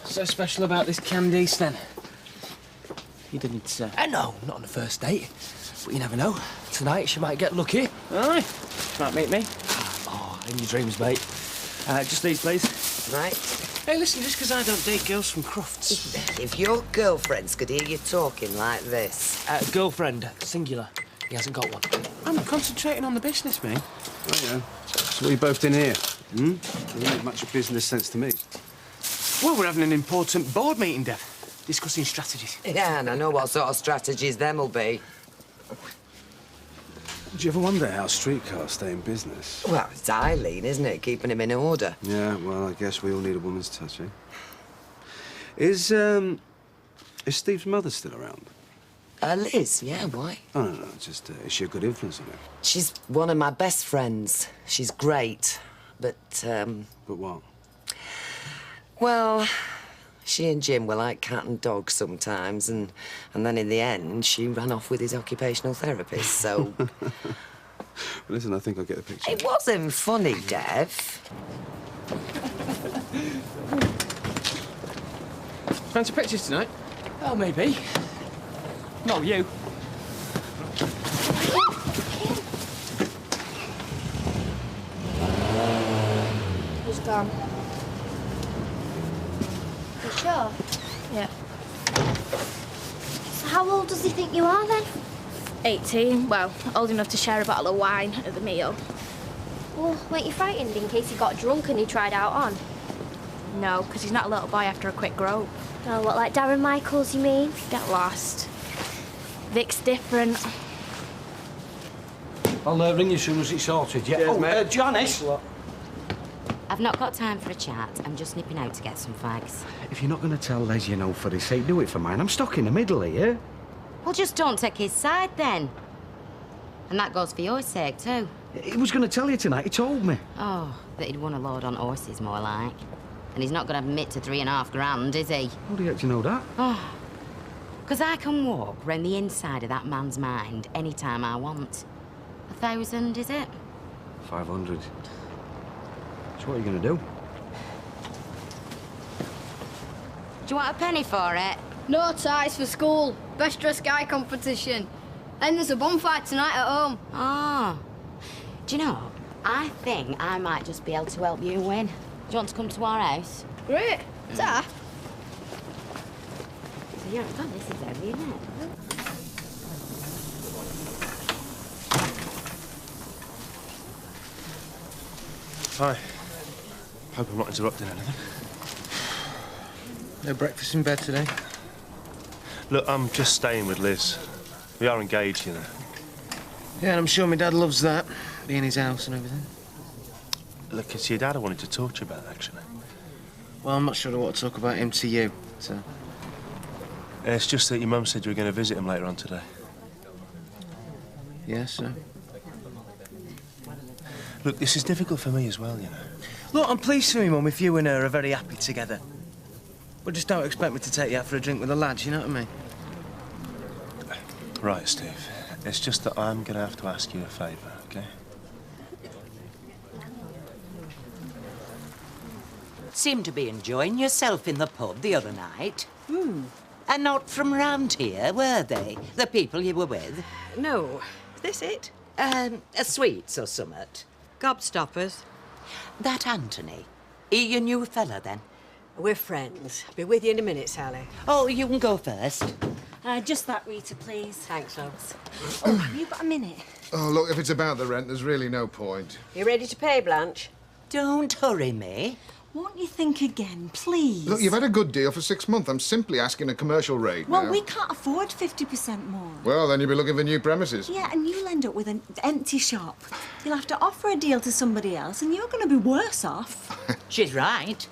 So special about this Candice, then? You didn't say? No, not on the first date. But you never know. Tonight, she might get lucky. Aye. Might meet me. Oh, in your dreams, mate. Just these, please. Right. Hey, listen, just because I don't date girls from Crufts. If your girlfriends could hear you talking like this... Girlfriend, singular. He hasn't got one. I'm concentrating on the business, mate. Oh, yeah. So what are you both in here? Hmm? Doesn't make much business sense to me. Well, we're having an important board meeting, Dev. Discussing strategies. Yeah, and I know what sort of strategies them will be. Do you ever wonder how streetcars stay in business? Well, it's Eileen, isn't it? Keeping him in order. Yeah, well, I guess we all need a woman's touch, eh? Is Steve's mother still around? Liz, yeah, why? Oh, no, just, is she a good influence on him? She's one of my best friends. She's great, but, But what? well, she and Jim were like cat and dog sometimes, and then in the end, she ran off with his occupational therapist, so... Listen, I think I'll get the picture. It wasn't funny, Dev. Fancy pictures tonight? Oh, maybe. No, you. He's gone. You sure? Yeah. So how old does he think you are, then? 18. Well, old enough to share a bottle of wine at the meal. Well, weren't you frightened in case he got drunk and he tried out on? No, because he's not a little boy after a quick grope. Oh, what, like Darren Michaels, you mean? Get lost. Vic's different. I'll ring you as soon as it's sorted, yeah? Cheers, mate. Janice! I've not got time for a chat. I'm just nipping out to get some fags. If you're not going to tell Les, you know, for his sake, do it for mine. I'm stuck in the middle here. Well, just don't take his side, then. And that goes for your sake, too. He was going to tell you tonight, he told me. Oh, that he'd won a load on horses, more like. And he's not going to admit to 3.5 grand, is he? How do you get to know that? Oh, because I can walk round the inside of that man's mind any time I want. 1,000, is it? 500. So what are you going to do? Do you want a penny for it? No ties for school. Best dressed guy competition. And there's a bonfire tonight at home. Oh. Do you know, I think I might just be able to help you win. Do you want to come to our house? Great. Ta. So you're God, this is heavy, isn't it? Hi. Hope I'm not interrupting anything. No breakfast in bed today? Look, I'm just staying with Liz. We are engaged, you know. Yeah, and I'm sure my dad loves that, being his house and everything. Look, it's your dad I wanted to talk to you about, actually. Well, I'm not sure I want to talk about him to you, so... It's just that your mum said you were going to visit him later on today. Yeah, so... Look, this is difficult for me as well, you know. Look, I'm pleased for me, Mum, if you and her are very happy together. But just don't expect me to take you out for a drink with the lads, you know what I mean? Right, Steve. It's just that I'm going to have to ask you a favour, OK? Seemed to be enjoying yourself in the pub the other night. And not from round here, were they? The people you were with? No. Is this it? A sweets or summat? Gobstoppers. That Anthony. He your new fella, then? We're friends. Be with you in a minute, Sally. Oh, you can go first. Just that, Rita, please. Thanks, loves. Oh, have you got a minute? Oh, look, if it's about the rent, there's really no point. You ready to pay, Blanche? Don't hurry me. Won't you think again, please? Look, you've had a good deal for 6 months. I'm simply asking a commercial rate Well, now. we can't afford 50% more. Well, then you'll be looking for new premises. Yeah, and you'll end up with an empty shop. You'll have to offer a deal to somebody else, and you're going to be worse off. She's right.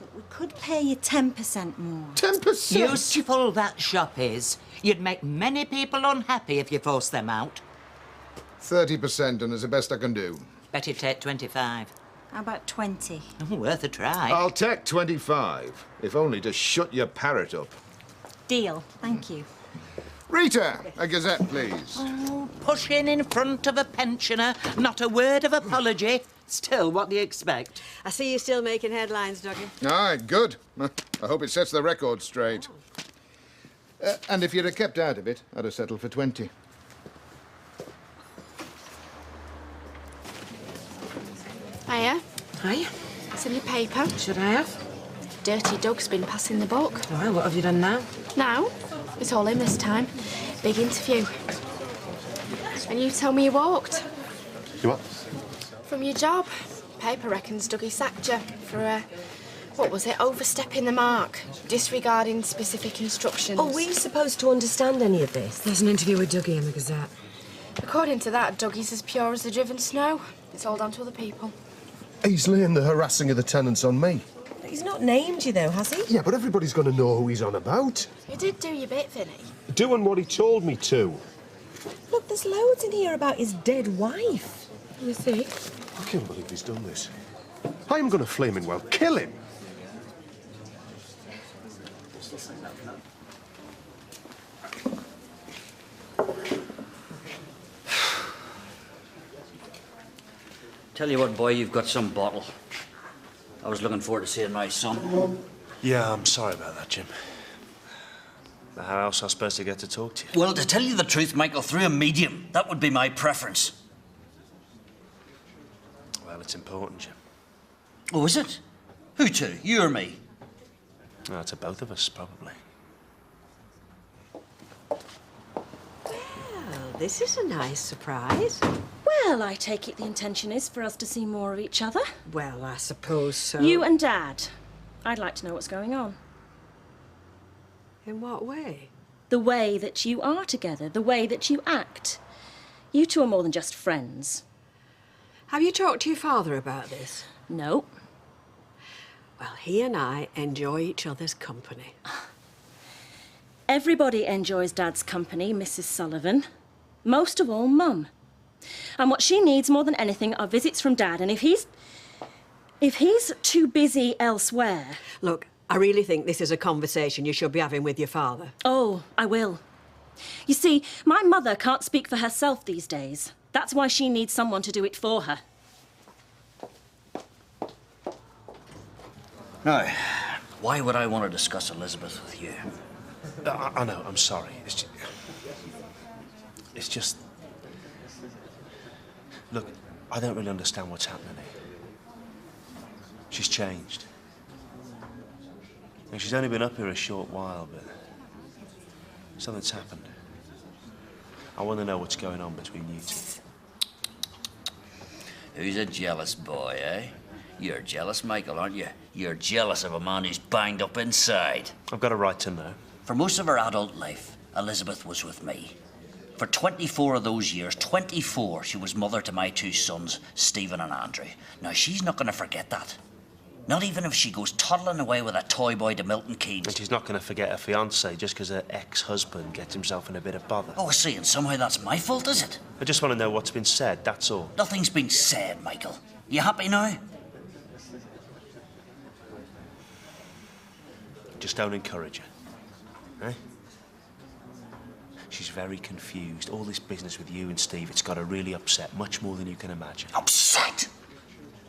But we could pay you 10% more. 10%? Useful that shop is. You'd make many people unhappy if you forced them out. 30%, and it's the best I can do. Bet you take 25. How about 20? Oh, worth a try. I'll take 25, if only to shut your parrot up. Deal. Thank you. Rita, a gazette, please. Oh, pushing in front of a pensioner, not a word of apology. Still, what do you expect? I see you still making headlines, Dougie. Aye, good. I hope it sets the record straight. And if you'd have kept out of it, I'd have settled for 20. Hiya. Hi. It's in the paper. Should I have? Dirty Doug's been passing the book. Well, what have you done now? Now, it's all him this time. Big interview. And you tell me you walked. You what? From your job. Paper reckons Dougie sacked you for, what was it, overstepping the mark, disregarding specific instructions. Are we supposed to understand any of this? There's an interview with Dougie in the Gazette. According to that, Dougie's as pure as the driven snow. It's all down to other people. He's laying the harassing of the tenants on me. He's not named you, though, has he? Yeah, but everybody's going to know who he's on about. You did do your bit, Vinny. Doing what he told me to. Look, there's loads in here about his dead wife. Let me see. I can't believe he's done this. I'm going to flaming well kill him. Tell you what, boy, you've got some bottle. I was looking forward to seeing my son. Yeah, I'm sorry about that, Jim. But how else am I supposed to get to talk to you? Well, to tell you the truth, Michael, through a medium. That would be my preference. Well, it's important, Jim. Oh, is it? Who to? You or me? No, to both of us, probably. Well, this is a nice surprise. Well, I take it the intention is for us to see more of each other. Well, I suppose so. You and Dad. I'd like to know what's going on. In what way? The way that you are together, the way that you act. You two are more than just friends. Have you talked to your father about this? No. Well, he and I enjoy each other's company. Everybody enjoys Dad's company, Mrs. Sullivan. Most of all, Mum. And what she needs more than anything are visits from Dad. And if he's too busy elsewhere... Look, I really think this is a conversation you should be having with your father. Oh, I will. You see, my mother can't speak for herself these days. That's why she needs someone to do it for her. Now, why would I want to discuss Elizabeth with you? I know, I'm sorry. It's just... Look, I don't really understand what's happening here. She's changed. And she's only been up here a short while, but something's happened. I want to know what's going on between you two. Who's a jealous boy, eh? You're jealous, Michael, aren't you? You're jealous of a man who's banged up inside. I've got a right to know. For most of her adult life, Elizabeth was with me. For 24 of those years, 24, she was mother to my two sons, Stephen and Andrew. Now, she's not going to forget that. Not even if she goes toddling away with a toy boy to Milton Keynes. And she's not going to forget her fiancé just because her ex-husband gets himself in a bit of bother. Oh, I see, and somehow that's my fault, is it? I just want to know what's been said, that's all. Nothing's been said, Michael. You happy now? Just don't encourage her, eh? She's very confused. All this business with you and Steve, it's got her really upset, much more than you can imagine. Upset?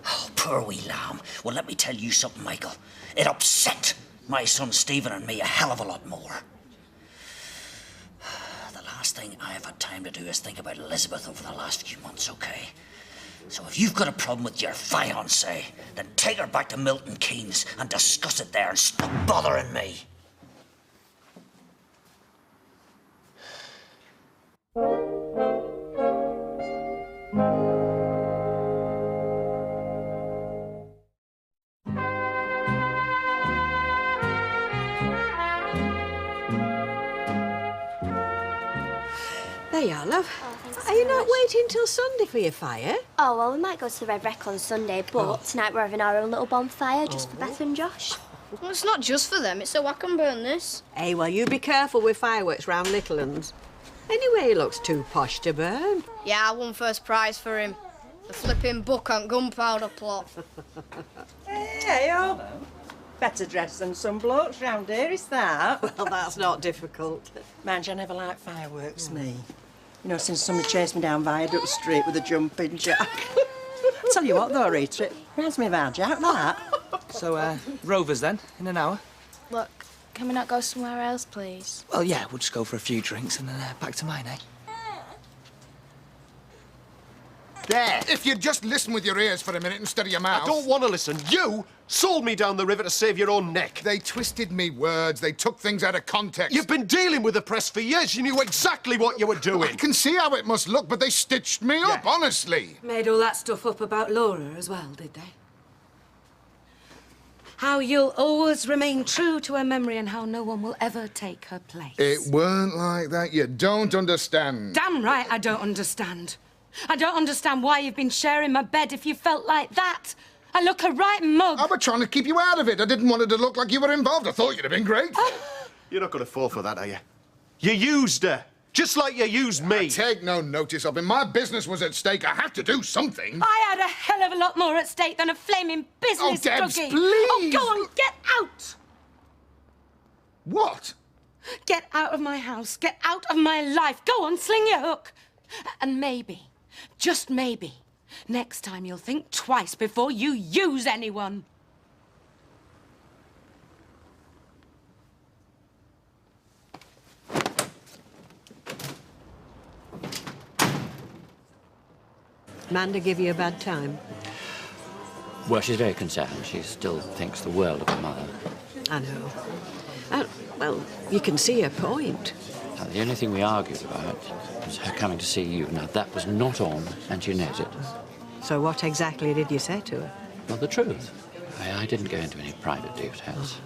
Oh, poor wee lamb. Well, let me tell you something, Michael. It upset my son Stephen and me a hell of a lot more. The last thing I have had time to do is think about Elizabeth over the last few months, okay? So if you've got a problem with your fiancé, then take her back to Milton Keynes and discuss it there and stop bothering me. There you are, love. Are you not waiting till Sunday for your fire? Oh, well, we might go to the Red Wreck on Sunday, but tonight we're having our own little bonfire just for Beth and Josh. Well, it's not just for them, it's so I can burn this. Hey, well, you be careful with fireworks round Littlelands. Anyway, he looks too posh to burn. Yeah, I won first prize for him. The flipping book on gunpowder plot. Hey, oh. Better dressed than some blokes round here, is that? Well, that's not difficult. Mind you, I never liked fireworks, me. You know, since somebody chased me down Viaduct Street with a jumping jack. Tell you what, though, Rita, it reminds me of our Jack, that. So, Rovers then, in an hour? Look, can we not go somewhere else, please? Well, yeah, we'll just go for a few drinks and then back to mine, eh? There! If you'd just listen with your ears for a minute instead of your mouth. I don't want to listen. You sold me down the river to save your own neck. They twisted me words. They took things out of context. You've been dealing with the press for years. You knew exactly what you were doing. I can see how it must look, but they stitched me up, honestly. Made all that stuff up about Laura as well, did they? How you'll always remain true to her memory and how no one will ever take her place. It weren't like that. You don't understand. Damn right I don't understand. I don't understand why you've been sharing my bed if you felt like that. I look a right mug. I was trying to keep you out of it. I didn't want it to look like you were involved. I thought you'd have been great. You're not going to fall for that, are you? You used her, just like you used me. I take no notice of him. My business was at stake. I had to do something. I had a hell of a lot more at stake than a flaming business, Oh, Debs, Dougie. please. Oh, go on, get out. What? Get out of my house. Get out of my life. Go on, sling your hook. And maybe, just maybe, next time you'll think twice before you use anyone. Amanda give you a bad time? Well, she's very concerned. She still thinks the world of her mother. I know. Well, you can see her point. Now, the only thing we argued about was her coming to see you. Now, that was not on, and she knows it. So what exactly did you say to her? Well, the truth. I didn't go into any private details.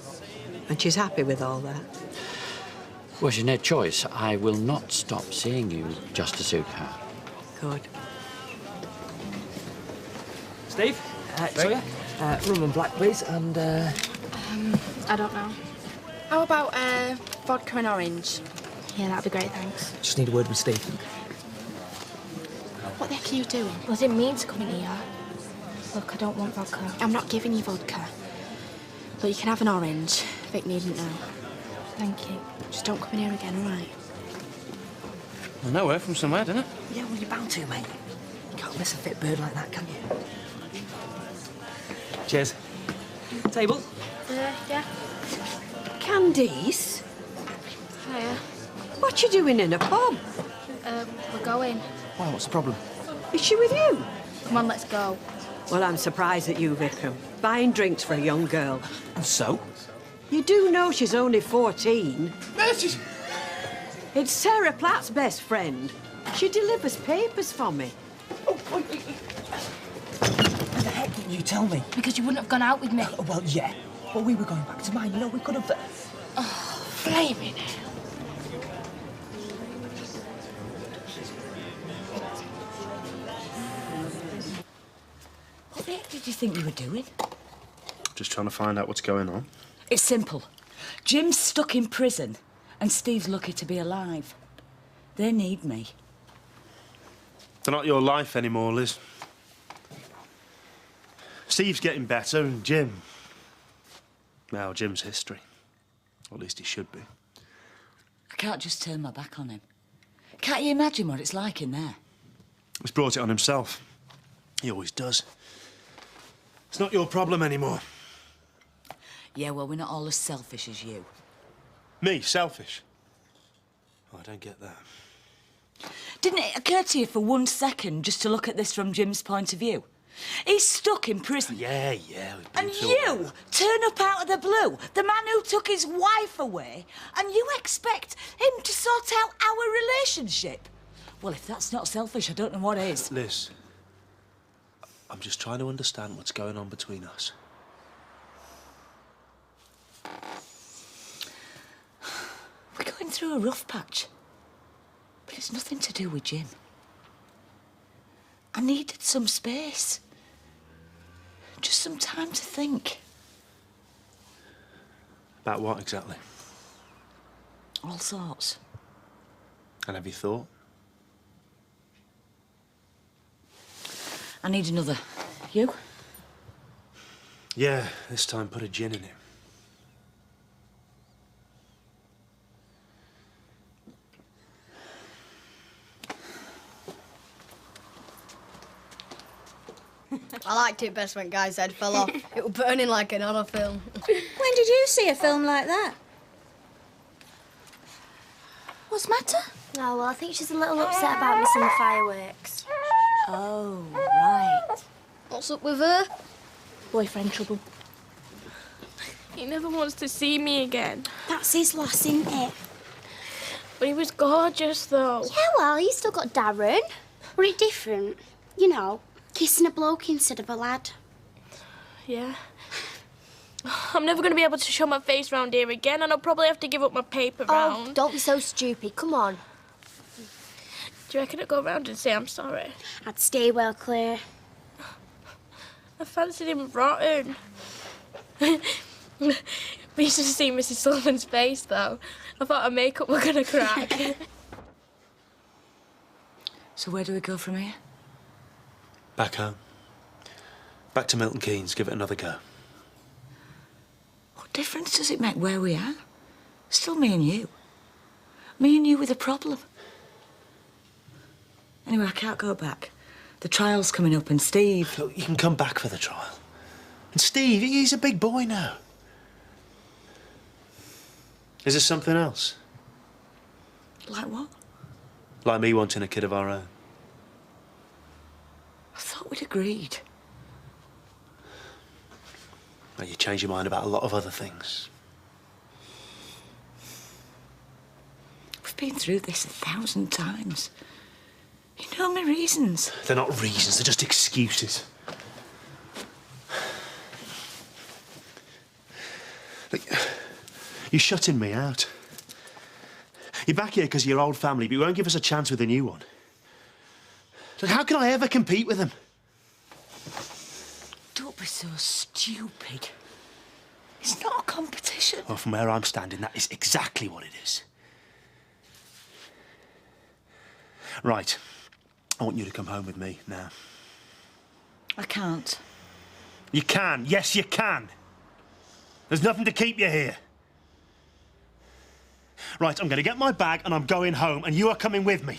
And she's happy with all that? Well, she's no choice. I will not stop seeing you just to suit her. Good. Steve? Sawyer? Rum and black, please, and, I don't know. How about vodka and orange? Yeah, that'd be great, thanks. Just need a word with Steve. What the heck are you doing? Well, I didn't mean to come in here. Look, I don't want vodka. I'm not giving you vodka. But you can have an orange. Vic needn't know. Thank you. Just don't come in here again, all right? Well, no word from somewhere, didn't it? Yeah, well, you're bound to, mate. You can't miss a fit bird like that, can you? Cheers. Table? Yeah. Candice? Hiya. What you doing in a pub? We're going. Why, what's the problem? Is she with you? Come on, let's go. Well, I'm surprised at you, Vikram. Buying drinks for a young girl. And so? You do know she's only 14. It's Sarah Platt's best friend. She delivers papers for me. Why the heck didn't you tell me? Because you wouldn't have gone out with me. Oh, well, yeah. But we were going back to mine. You know, we could have... Oh, flaming hell. What the heck did you think you were doing? Just trying to find out what's going on. It's simple. Jim's stuck in prison, and Steve's lucky to be alive. They need me. They're not your life anymore, Liz. Steve's getting better, and Jim... Well, Jim's history. Or at least he should be. I can't just turn my back on him. Can't you imagine what it's like in there? He's brought it on himself. He always does. It's not your problem anymore. Yeah, well, we're not all as selfish as you. Me, selfish? Oh, I don't get that. Didn't it occur to you for 1 second just to look at this from Jim's point of view? He's stuck in prison. Yeah, we've been And through you turn up out of the blue, the man who took his wife away, and you expect him to sort out our relationship? Well, if that's not selfish, I don't know what is. Liz, I'm just trying to understand what's going on between us. We're going through a rough patch. But it's nothing to do with Jim. I needed some space. Just some time to think. About what exactly? All sorts. And have you thought? I need another. You? Yeah, this time put a gin in it. I liked it best when Guy's head fell off. It was burning like an horror film. When did you see a film like that? What's the matter? Oh, well, I think she's a little upset about missing the fireworks. Oh, right. What's up with her? Boyfriend trouble. He never wants to see me again. That's his loss, isn't it? But he was gorgeous, though. Yeah, well, you still got Darren. Were it different? You know, kissing a bloke instead of a lad. Yeah. I'm never going to be able to show my face round here again, and I'll probably have to give up my paper round. Oh, don't be so stupid. Come on. Do you reckon I'd go round and say I'm sorry? I'd stay well clear. I fancied him rotten. We should have seen Mrs. Sullivan's face, though. I thought her makeup were going to crack. So where do we go from here? Back home. Back to Milton Keynes, give it another go. What difference does it make where we are? Still me and you. Me and you with a problem. Anyway, I can't go back. The trial's coming up and Steve... Look, you can come back for the trial. And Steve, he's a big boy now. Is there something else? Like what? Like me wanting a kid of our own. I thought we'd agreed. Well, you change your mind about a lot of other things. We've been through this 1,000 times. You know my reasons. They're not reasons, they're just excuses. Look, you're shutting me out. You're back here because of your old family, but you won't give us a chance with a new one. Look, how can I ever compete with them? Don't be so stupid. It's not a competition. Well, from where I'm standing, that is exactly what it is. Right. I want you to come home with me now. I can't. You can. Yes, you can. There's nothing to keep you here. Right, I'm going to get my bag and I'm going home, and you are coming with me.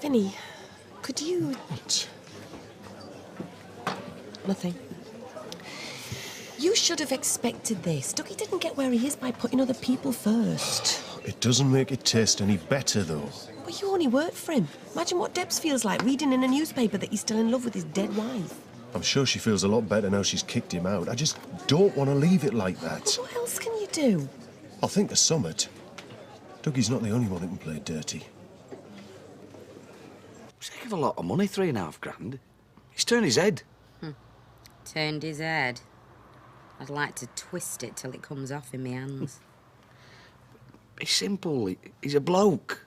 Vinny, could you... Nothing. You should have expected this. Dougie didn't get where he is by putting other people first. It doesn't make it taste any better, though. Well, you only worked for him. Imagine what Debs feels like reading in a newspaper that he's still in love with his dead wife. I'm sure she feels a lot better now she's kicked him out. I just don't want to leave it like that. Well, what else can you do? I'll think of summit. Dougie's not the only one who can play dirty. It's a heck of a lot of money, £3.5 grand. He's turned his head. Turned his head. I'd like to twist it till it comes off in my hands. He's simple. He's a bloke.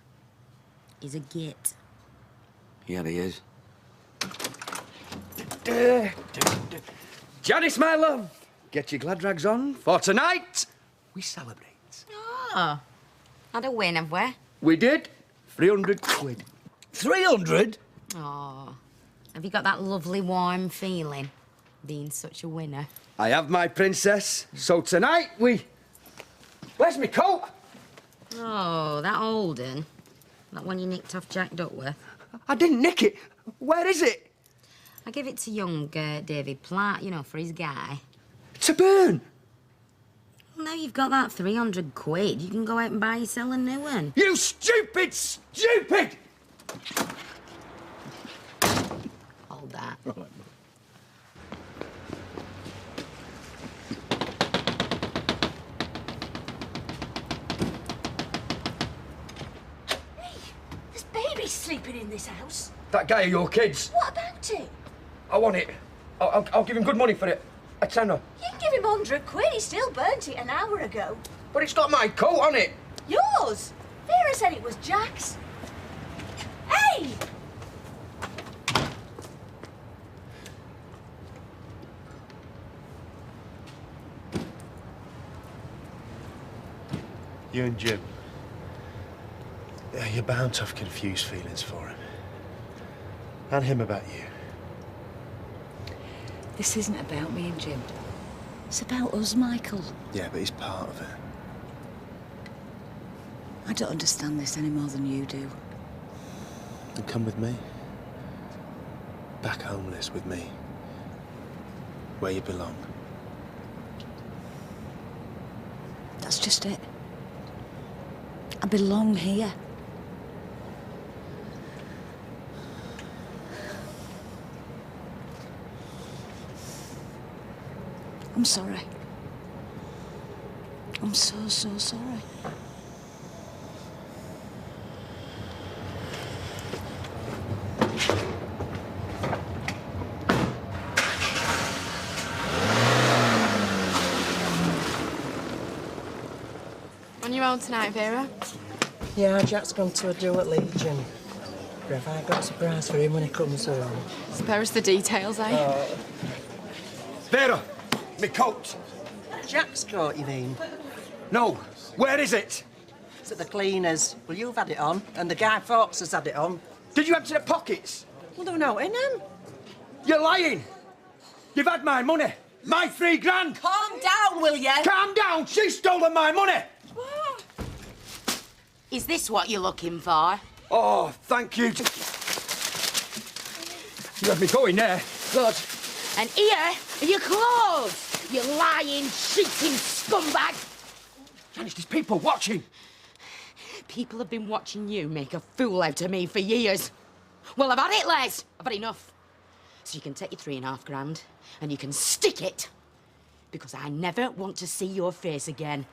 He's a git. Yeah, he is. Janice, my love, get your glad rags on, for tonight we celebrate. Oh. Had a win, have we? We did. 300 quid. 300? Oh. Have you got that lovely warm feeling, being such a winner? I have, my princess. So tonight we... Where's my coat? Oh, that old un? That one you nicked off Jack Duckworth? I didn't nick it. Where is it? I give it to young David Platt, you know, for his guy. To burn. Well, now you've got that 300 quid, you can go out and buy yourself a new one. You stupid, stupid! Hold that. There's babies sleeping in this house. That guy of your kids. What about it? I want it. I'll give him good money for it. A tenner. You can give him 100 quid. He still burnt it an hour ago. But it's got my coat on it. Yours? Vera said it was Jack's. Hey! You and Jim. Yeah, you're bound to have confused feelings for him. And him about you. This isn't about me and Jim. It's about us, Michael. Yeah, but he's part of it. I don't understand this any more than you do. Then come with me. Back home, Liz, with me. Where you belong. That's just it. I belong here. I'm sorry. I'm so sorry. On your own tonight, Vera? Yeah, Jack's gone to a do at Legion. Have I got a surprise for him when he comes home? Spare us the details, eh? Vera, me coat. Jack's coat, you mean? No, where is it? It's at the cleaners. Well, you've had it on, and the guy Fawkes has had it on. Did you empty the pockets? Well, they're not in them. You're lying. You've had my money. My £3 grand. Calm down, will you? Calm down. She's stolen my money. Is this what you're looking for? Oh, thank you. You had me going there. Good. And here are your clothes, you lying, cheating scumbag. Janice, there's people watching. People have been watching you make a fool out of me for years. Well, I've had it, Les. I've had enough. So you can take your £3.5 grand and you can stick it. Because I never want to see your face again.